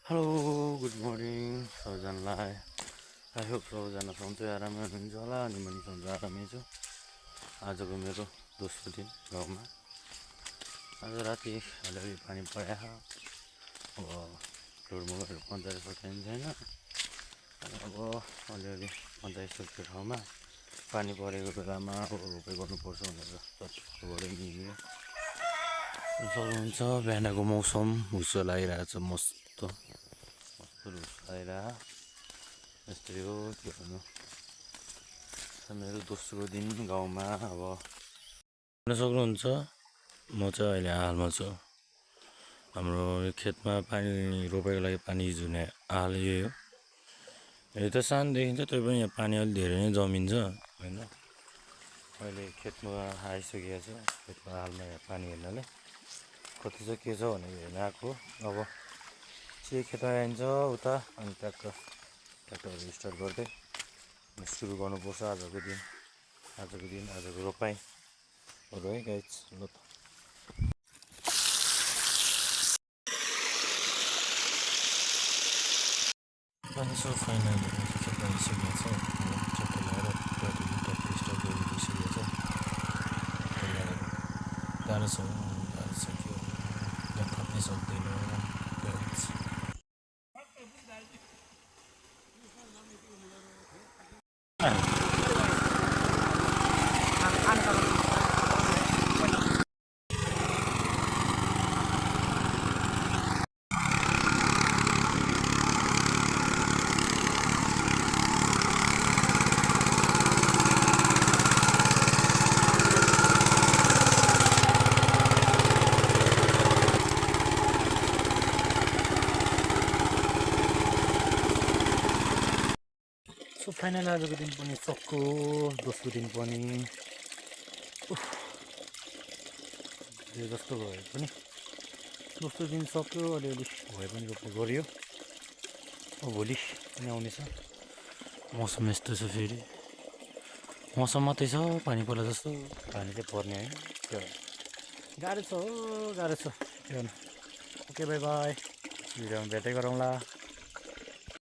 Hello good morning सबैजनालाई। I hope सबैजना सधैँ आरामै हुनुहुन्छ होला अनि म पनि सधैँ आरामै छु। आजको मेरो दोस्रो दिन गाउँमा। आज राति अलिअलि पानी परेछ। अब ढुडमुडहरू पन्चाएर सकिने छैन। अब अलिअलि पन्चाइसकेको ठाउँमा पानी परेको बेलामा अब रोपाइ गर्नुपर्छ भनेर जतिबाट मिल्यो सक्नुहुन्छ। बिहानको मौसम हुस्सो लागिरहेको छ, मस्त लगाइरह यस्तै हो। के भन्नु, मेरो दोस्रो दिन गाउँमा। अब हेर्न सक्नुहुन्छ म चाहिँ अहिले हालमा छु। हाम्रो खेतमा पानी रोपाइको लागि पानी जुने हाल यही हो। यो त सानो देखिन्छ, त्यही पनि यहाँ पानी अलिक धेरै नै जमिन्छ होइन। अहिले खेतमा आइसकेको छ। खेतमा हालमा यहाँ पानी हेर्नले कति छ के छ भनेर हेर्न आएको। अब चाहिँ खेत आइन्छ उता अनि ट्र्याक्टरहरू स्टार्ट गर्दै सुरु गर्नुपर्छ आजको रोपाइहरू है गाइज। ल त सो फाइनल खेत आइसकेको छ। ट्र्याक्टर लगाएर ट्र्याक्टर स्टार्ट गरिसकेको छ। गाह्रो छ के यहाँ खप्नै सक्दैन गाइज। सो फाइनल आजको दिन पनि सक्यो। दोस्रो दिन पनि जस्तो भए पनि दोस्रो दिन सक्यो। अलिअलि भए पनि रोप्ने गरियो। अब भोलि पनि आउनेछ। मौसम यस्तो छ, फेरि मौसम मात्रै छ, पानी पर्ला जस्तो। पानी चाहिँ पर्ने होइन, त्यो गाह्रो छ हो, गाह्रो छ के गर्नु। ओके बाई बाई, भिडियोमा भेट्दै गरौँला।